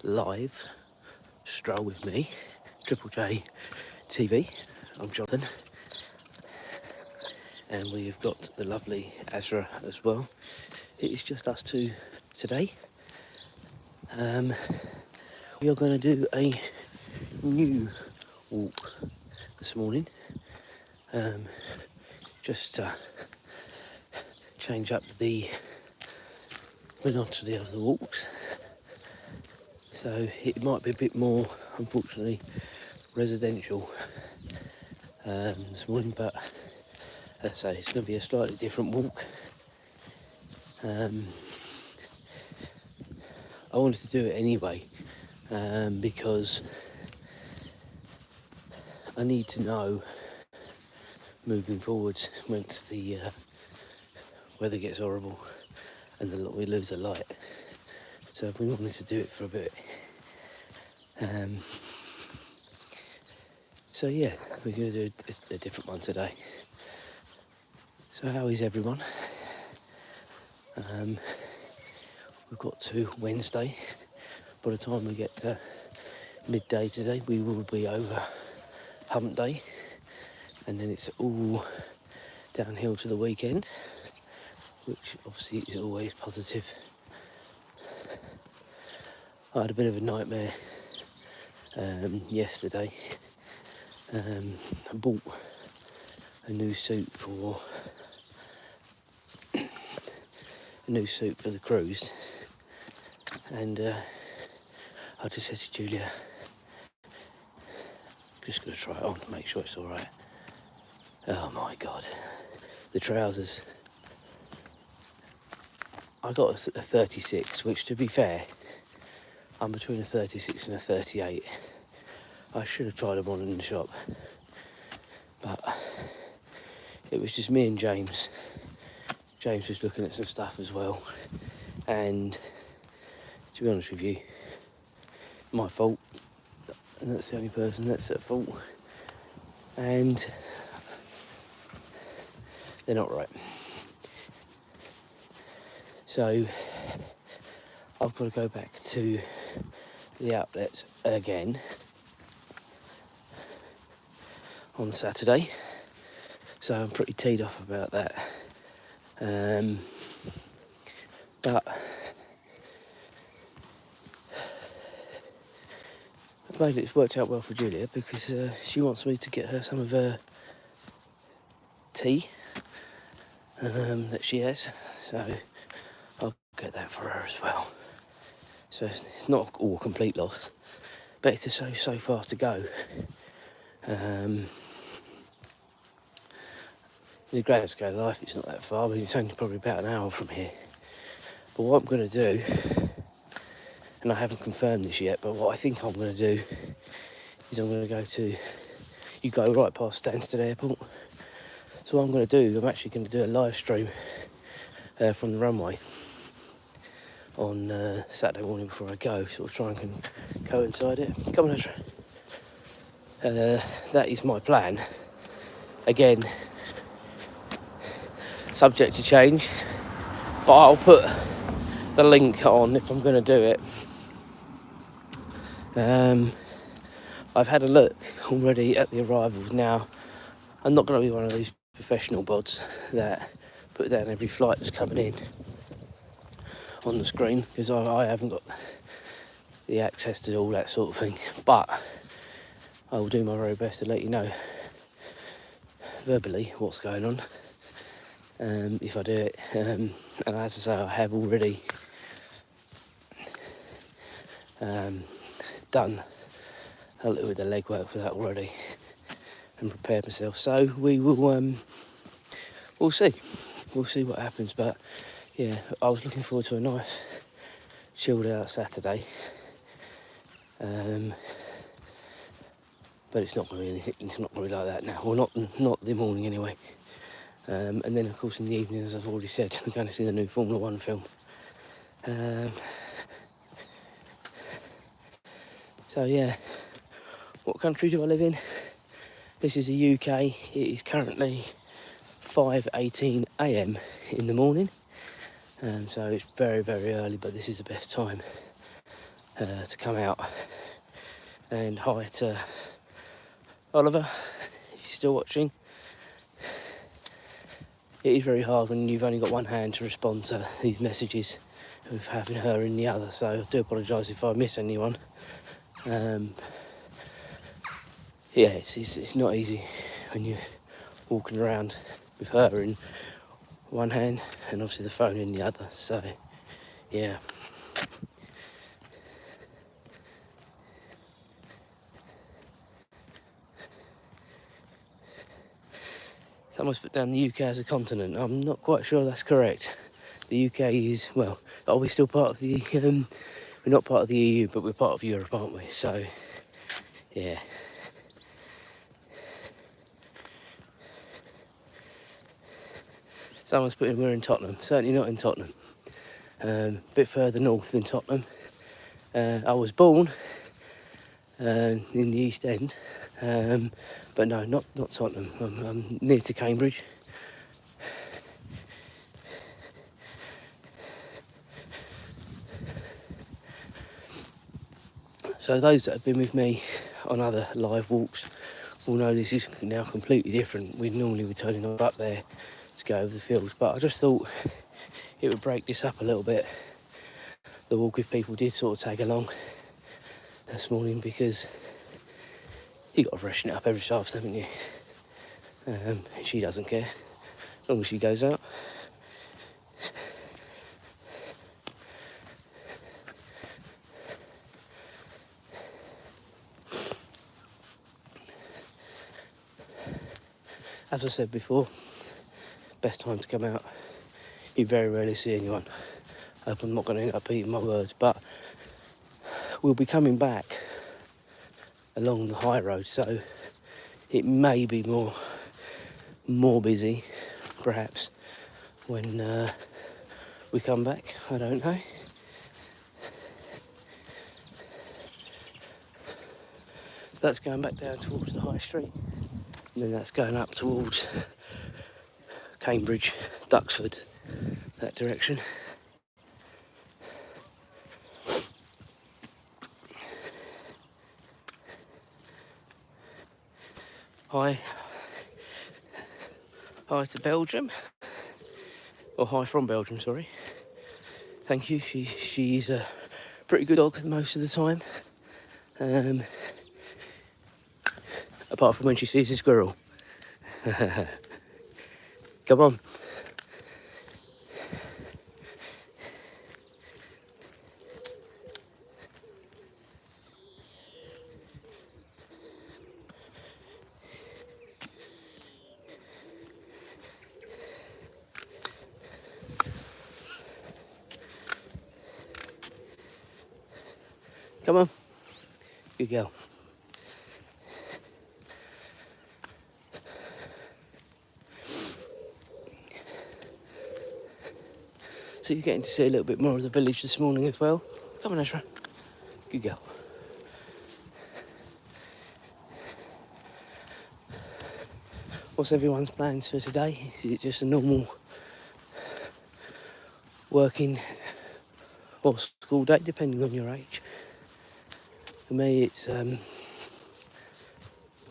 live stroll with me, Triple J TV. I'm Jonathan, and we've got the lovely Azra as well. It is just us two today. We are going to do a new walk this morning, just to change up the monotony of the walks. So it might be a bit more, unfortunately, residential this morning, but as I say, it's going to be a slightly different walk. I wanted to do it anyway because I need to know moving forwards once the weather gets horrible and we lose the light. So I've been wanting to do it for a bit. So yeah, we're going to do a different one today. So how is everyone? We've got to Wednesday. By the time we get to midday today, we will be over hump day, and then it's all downhill to the weekend, which obviously is always positive. I had a bit of a nightmare yesterday. I bought a new suit for the cruise, and I just said to Julia, just going to try it on to make sure it's all right. Oh my God, the trousers. I got a 36, which, to be fair, I'm between a 36 and a 38. I should have tried them on in the shop, but it was just me and James. James was looking at some stuff as well, and to be honest with you, my fault, and that's the only person that's at fault, and they're not right. So I've got to go back to the outlets again on Saturday, so I'm pretty teed off about that. But it's worked out well for Julia, because she wants me to get her some of her tea that she has, so I'll get that for her as well. So it's not all a complete loss, but it's so far to go. In the grand scale of life, it's not that far, but it's only probably about an hour from here. But what I'm going to do, and I haven't confirmed this yet, but what I think I'm going to do is I'm going to go to, you go right past Stansted Airport. So what I'm going to do, I'm actually going to do a live stream from the runway on Saturday morning before I go, sort of try and coincide it. Come on, Azra. That is my plan. Again, subject to change, but I'll put the link on if I'm going to do it. I've had a look already at the arrivals. Now, I'm not going to be one of these professional bods that put down every flight that's coming in on the screen, because I haven't got the access to all that sort of thing, but I will do my very best to let you know verbally what's going on, if I do it. And as I say, I have already done a little bit of the legwork for that already and prepared myself. So we will, we'll see what happens. But yeah, I was looking forward to a nice chilled out Saturday. But it's not going to be anything. It's not going to be like that now. Well, not the morning anyway. And then, of course, in the evening, as I've already said, we're going to see the new Formula 1 film. So yeah, what country do I live in? This is the UK. It is currently 5:18 a.m. in the morning. So it's very, very early, but this is the best time to come out. And hi to Oliver, if you're still watching. It is very hard when you've only got one hand to respond to these messages with having her in the other, so I do apologise if I miss anyone. Yeah, it's not easy when you're walking around with her in one hand and obviously the phone in the other, so yeah. Someone's put down the UK as a continent. I'm not quite sure that's correct. The UK is, well, are we still part of the, we're not part of the EU, but we're part of Europe, aren't we? So, yeah. Someone's put in, we're in Tottenham. Certainly not in Tottenham. A bit further north than Tottenham. I was born in the East End, but no, not Tottenham. I'm near to Cambridge. So those that have been with me on other live walks will know this is now completely different. We'd normally be turning up there to go over the fields, but I just thought it would break this up a little bit. The walk, if people did sort of tag along this morning, because you got to freshen it up every so often, haven't you? She doesn't care as long as she goes out. As I said before, best time to come out. You very rarely see anyone. I hope I'm not going to end up eating my words, but we'll be coming back along the high road, so it may be more busy, perhaps, when we come back. I don't know. That's going back down towards the high street, and then that's going up towards Cambridge, Duxford, that direction. Hi to Belgium, or hi from Belgium, sorry. Thank you. She's a pretty good dog most of the time, apart from when she sees a squirrel. Come on. Come on. Good girl. So you're getting to see a little bit more of the village this morning as well. Come on, Azra. Good girl. What's everyone's plans for today? Is it just a normal working or school day, depending on your age? For me, it's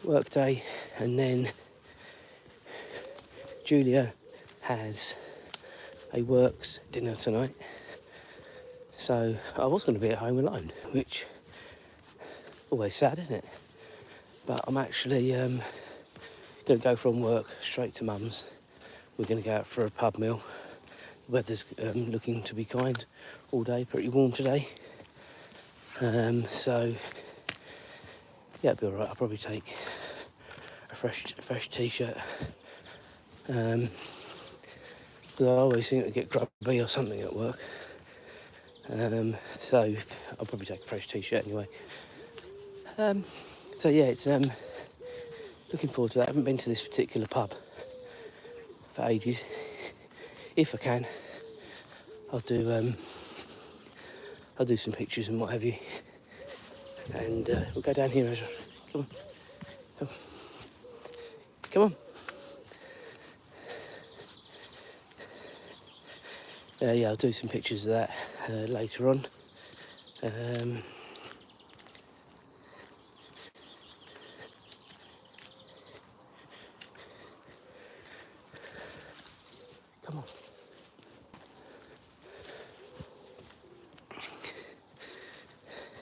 work day, and then Julia has a works dinner tonight. So I was going to be at home alone, which always sad, isn't it? But I'm actually going to go from work straight to Mum's. We're going to go out for a pub meal. The weather's looking to be kind all day, pretty warm today. So yeah, it'll be alright. I'll probably take a fresh t-shirt. Because I always seem to get grubby or something at work. So I'll probably take a fresh t-shirt anyway. So yeah, it's looking forward to that. I haven't been to this particular pub for ages. If I can, I'll do some pictures and what have you. And we'll go down here, Azra. Come on. Yeah, I'll do some pictures of that later on.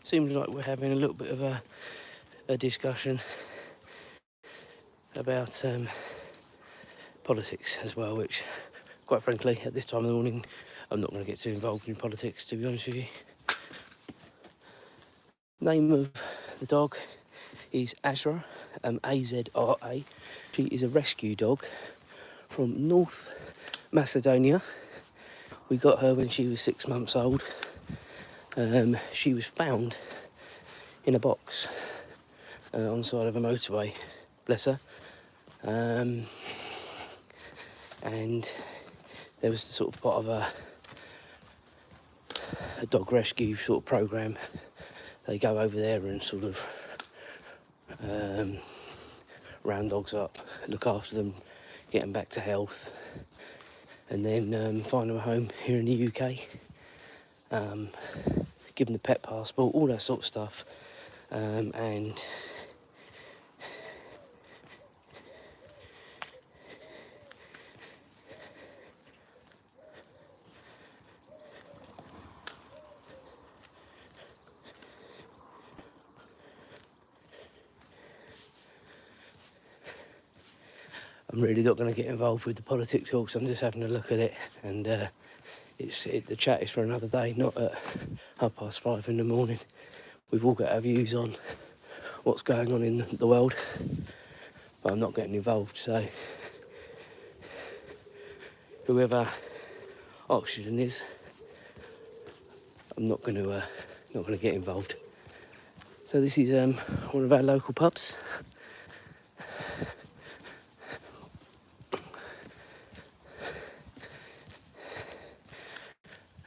seems like we're having a little bit of a discussion about politics as well, which, quite frankly, at this time of the morning, I'm not going to get too involved in politics, to be honest with you. Name of the dog is Azra, Azra. She is a rescue dog from North Macedonia. We got her when she was 6 months old. She was found in a box on the side of a motorway, bless her. And there was sort of part of a dog rescue sort of programme. They go over there and sort of round dogs up, look after them, get them back to health, and then find them a home here in the UK, give them the pet passport, all that sort of stuff, and I'm really not going to get involved with the politics talks. I'm just having a look at it, and the chat is for another day, not at 5:30 in the morning. We've all got our views on what's going on in the world, but I'm not getting involved. So whoever oxygen is, I'm not going to get involved. So this is one of our local pubs.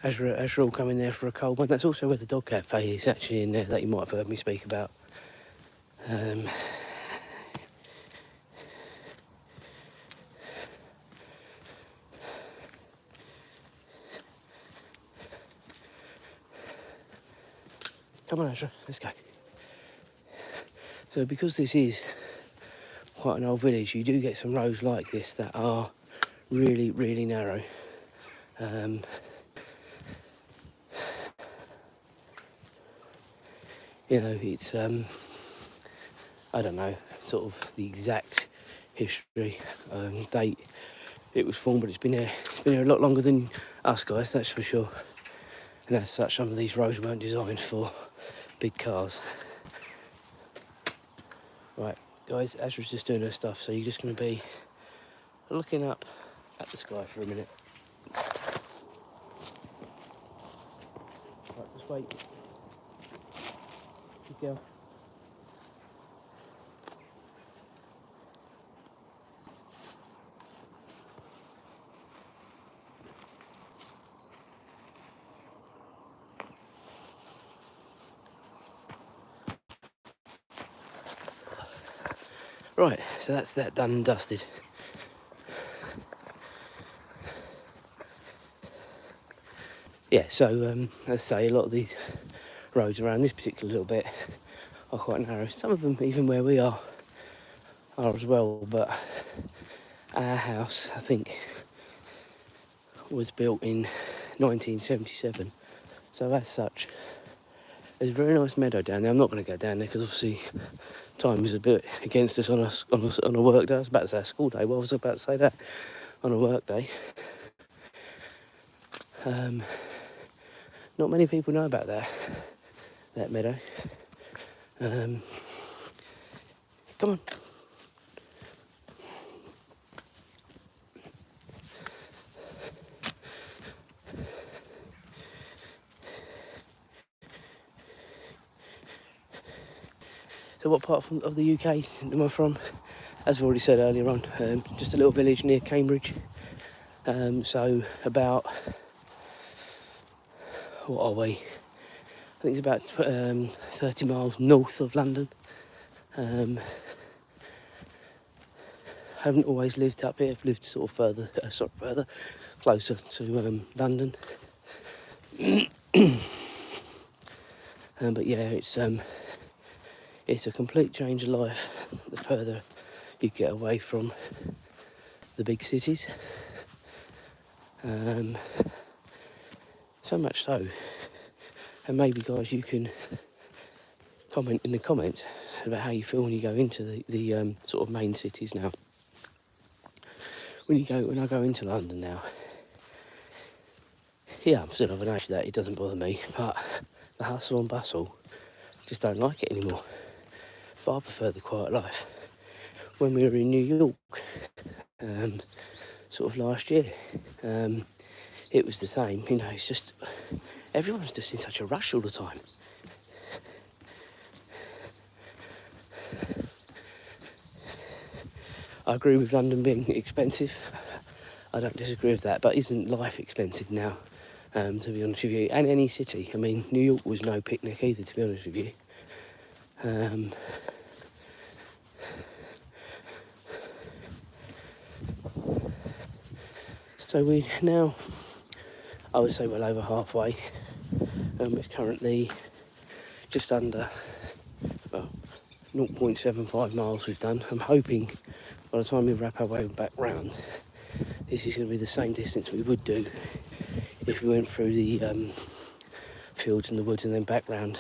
Azra will come in there for a cold one. That's also where the dog cafe is, actually, in there, that you might have heard me speak about. Come on, Azra, let's go. So because this is quite an old village, you do get some roads like this that are really, really narrow. You know, it's, I don't know, sort of the exact history, date it was formed, but it's been here a lot longer than us guys, that's for sure. And as such, some of these roads weren't designed for big cars. Right, guys, Azra's just doing her stuff, so you're just going to be looking up at the sky for a minute. Right, just wait. Good girl. Right, so that's that done and dusted. Yeah, so let's say a lot of these roads around this particular little bit are quite narrow. Some of them, even where we are as well, but our house, I think, was built in 1977. So as such, there's a very nice meadow down there. I'm not going to go down there because obviously time is a bit against us on a work day. I was about to say a school day. Well, I was about to say that on a work day. Not many people know about that meadow. Come on. So what part of the UK am I from? As I've already said earlier on, just a little village near Cambridge. So about, what are we? I think it's about 30 miles north of London. Haven't always lived up here. I've lived sort of further, closer to London. But yeah, it's a complete change of life the further you get away from the big cities. So much so, and maybe guys, you can comment in the comments about how you feel when you go into the sort of main cities now. When I go into London now, yeah, I'm still of an age that it doesn't bother me, but the hustle and bustle, just don't like it anymore. Far prefer the quiet life. When we were in New York, sort of last year, it was the same. You know, it's just everyone's just in such a rush all the time. I agree with London being expensive. I don't disagree with that, but isn't life expensive now, to be honest with you? And any city. I mean, New York was no picnic either, to be honest with you. So we now, I would say, well over halfway. It's currently just under, well, 0.75 miles we've done. I'm hoping by the time we wrap our way back round, this is going to be the same distance we would do if we went through the fields and the woods and then back round.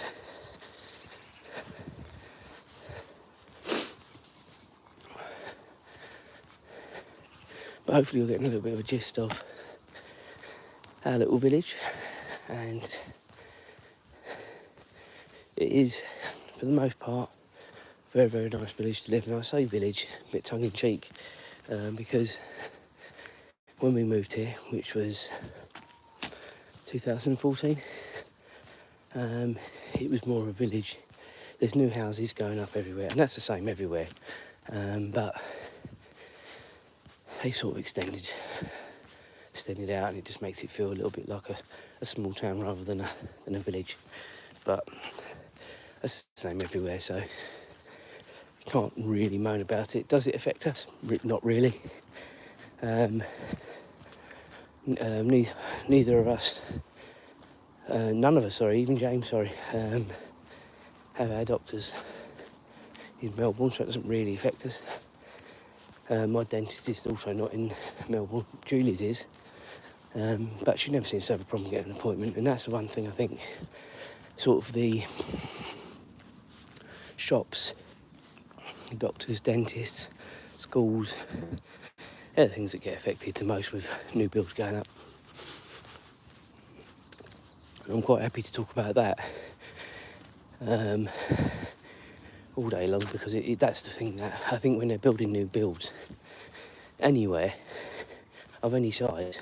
But hopefully you're getting a little bit of a gist of our little village, and it is, for the most part, a very, very nice village to live in. I say village, a bit tongue-in-cheek, because when we moved here, which was 2014, it was more of a village. There's new houses going up everywhere, and that's the same everywhere, but they sort of extended out, and it just makes it feel a little bit like a small town rather than a village. But that's the same everywhere, so can't really moan about it. Does it affect us? Not really. Neither of us, none of us, sorry, even James, sorry, have our doctors in Melbourne, so it doesn't really affect us. My dentist is also not in Melbourne. Julie's is, but she never seems to have a problem getting an appointment, and that's the one thing I think sort of the shops, doctors, dentists, schools, they're the things that get affected the most with new builds going up. And I'm quite happy to talk about that all day long, because that's the thing that I think when they're building new builds anywhere of any size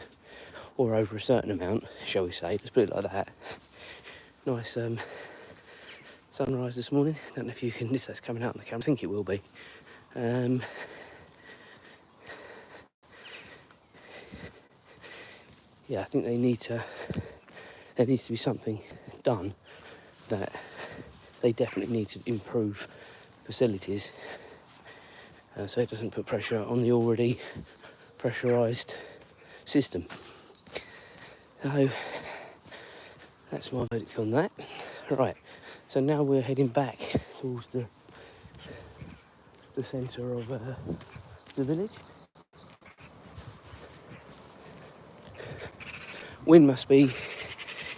or over a certain amount, shall we say, let's put it like that. Nice sunrise this morning. Don't know if that's coming out on the camera. I think it will be. Yeah, I think there needs to be something done, that they definitely need to improve facilities, so it doesn't put pressure on the already pressurised system. So that's my verdict on that. Right, so now we're heading back towards the centre of the village. Wind must be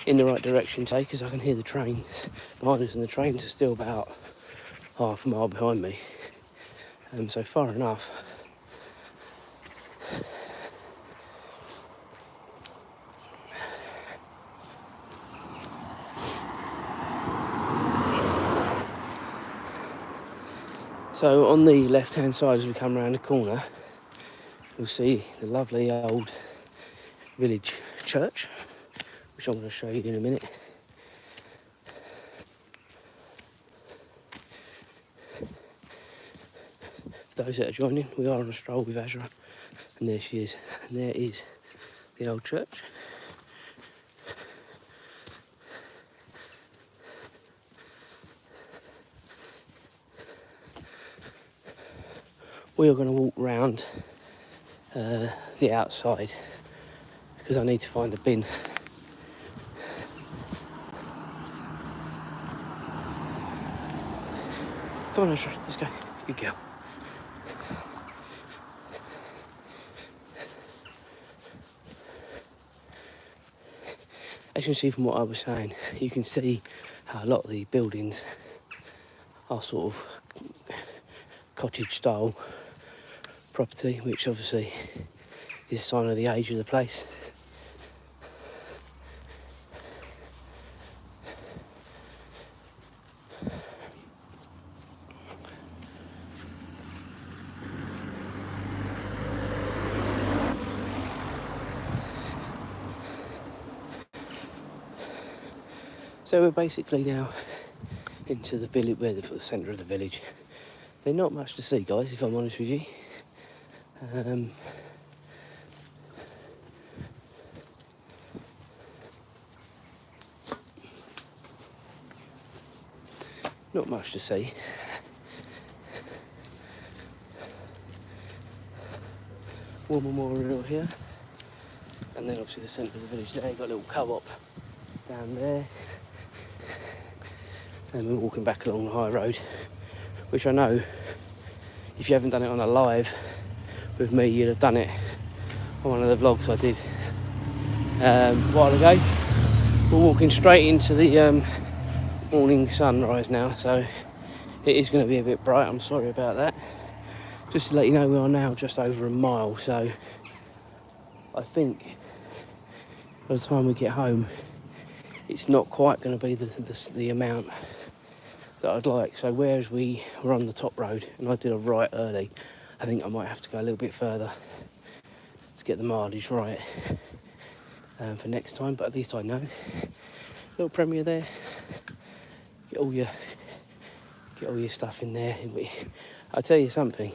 in the right direction today, because I can hear the trains behind us, and the trains are still about half a mile behind me, so far enough. So on the left hand side, as we come around the corner, you'll see the lovely old village church, which I'm going to show you in a minute. For those that are joining, we are on a stroll with Azra, and there she is, and there is the old church. We are going to walk round the outside, because I need to find a bin. Come on, Azra, let's go. Good girl. As you can see from what I was saying, you can see how a lot of the buildings our sort of cottage style property, which obviously is a sign of the age of the place. So we're basically now into the village, we're the centre of the village. There's not much to see, guys, if I'm honest with you. Not much to see. War Memorial here, and then obviously the centre of the village there. You've got a little co-op down there. And we're walking back along the high road, which I know if you haven't done it on a live with me, you'd have done it on one of the vlogs I did a while ago. We're walking straight into the morning sunrise now, so it is going to be a bit bright. I'm sorry about that. Just to let you know, we are now just over a mile, so I think by the time we get home, it's not quite going to be the amount that I'd like. So whereas we were on the top road and I did a right early, I think I might have to go a little bit further to get the mileage right for next time, but at least I know. Little premiere there. Get all your stuff in there. I'll tell you something,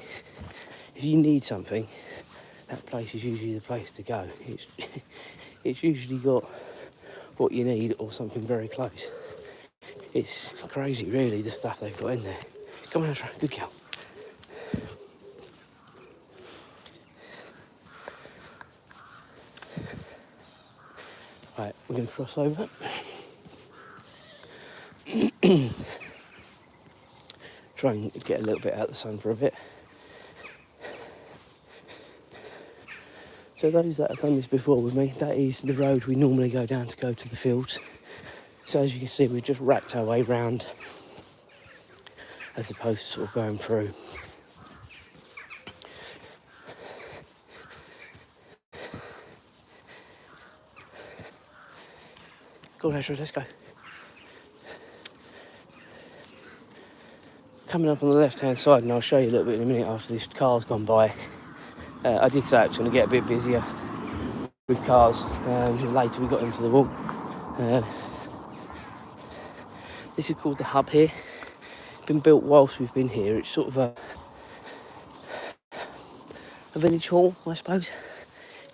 if you need something, that place is usually the place to go. It's usually got what you need or something very close. It's crazy, really, the stuff they've got in there. Come on, Azra, good girl. Right, we're going to cross over. Try and get a little bit out of the sun for a bit. So those that have done this before with me, that is the road we normally go down to go to the fields. So as you can see, we've just wrapped our way round as opposed to sort of going through. Go on, Azra, let's go. Coming up on the left-hand side, and I'll show you a little bit in a minute after this car's gone by. I did say it's going to get a bit busier with cars. Later we got into the walk. This is called the hub here. It's been built whilst we've been here. It's sort of a village hall, I suppose.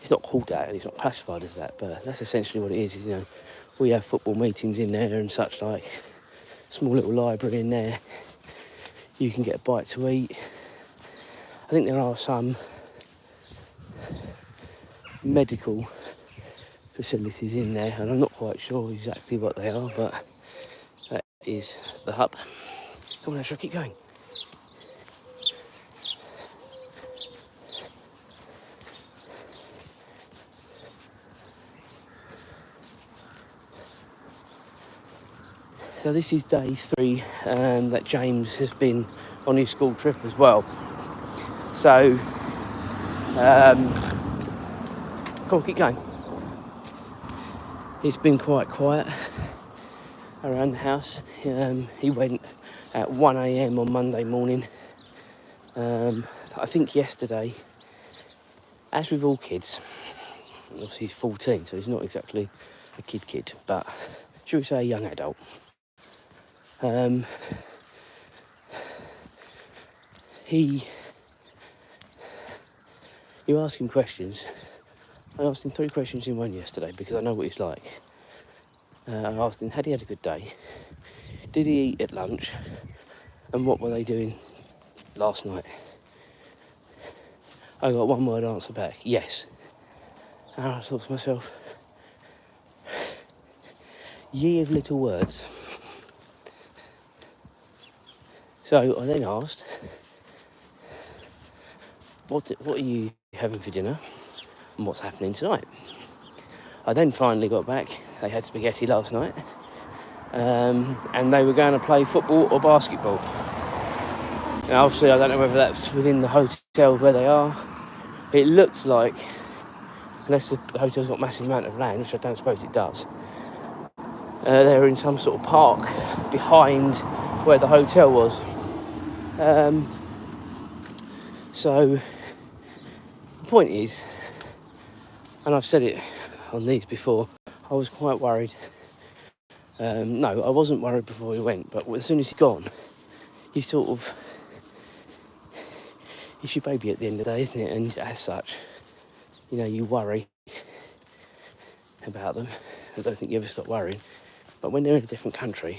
It's not called that and it's not classified as that, but that's essentially what it is. You know, we have football meetings in there and such like. Small little library in there. You can get a bite to eat. I think there are some medical facilities in there, and I'm not quite sure exactly what they are, but that is the hub. Come on, Azra, keep going. So this is day 3 that James has been on his school trip as well. So, come on, keep going. It's been quite quiet around the house. He went at 1 a.m. on Monday morning. I think yesterday, as with all kids, obviously he's 14, so he's not exactly a kid, but should we say a young adult. You ask him questions. I asked him 3 questions in one yesterday because I know what he's like. I asked him, had he had a good day? Did he eat at lunch? And what were they doing last night? I got one word answer back, yes. And I thought to myself, ye of little words. So I then asked, what are you having for dinner and what's happening tonight? I then finally got back. They had spaghetti last night and they were going to play football or basketball. Now obviously I don't know whether that's within the hotel where they are. It looks like, unless the hotel's got a massive amount of land, which I don't suppose it does, they're in some sort of park behind where the hotel was. So the point is, and I've said it on these before, I was quite worried. No, I wasn't worried before he went, but as soon as he's gone, you sort of, it's your baby at the end of the day, isn't it? And as such, you know, you worry about them. I don't think you ever stop worrying. But when they're in a different country,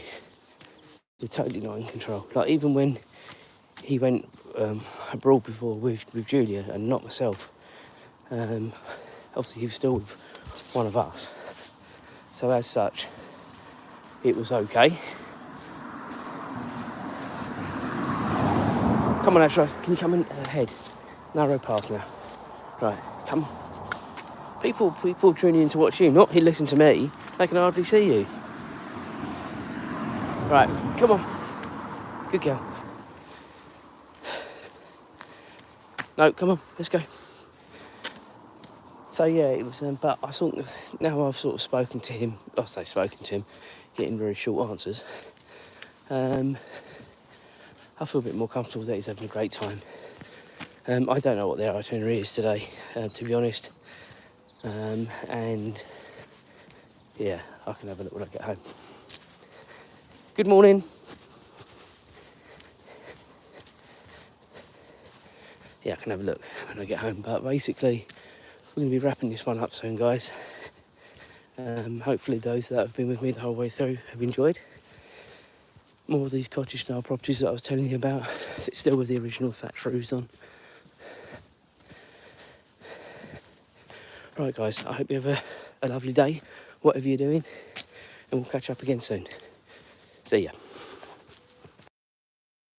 you're totally not in control. Like even when he went abroad before with Julia and not myself, obviously he was still with one of us. So as such, it was okay. Come on, Azra, can you come in ahead? Narrow path now. Right, come on. People tuning in to watch you, not listen to me. They can hardly see you. Right, come on. Good girl. No, come on, let's go. So yeah, it was, but I thought now I've sort of spoken to him, getting very short answers. I feel a bit more comfortable that he's having a great time. I don't know what their itinerary is today, to be honest. And yeah, I can have a look when I get home. Good morning. Yeah, I can have a look when I get home. But basically, we're going to be wrapping this one up soon, guys. Hopefully those that have been with me the whole way through have enjoyed. More of these cottage style properties that I was telling you about. It's still with the original thatch roofs on. Right guys, I hope you have a lovely day, whatever you're doing, and we'll catch up again soon. See ya.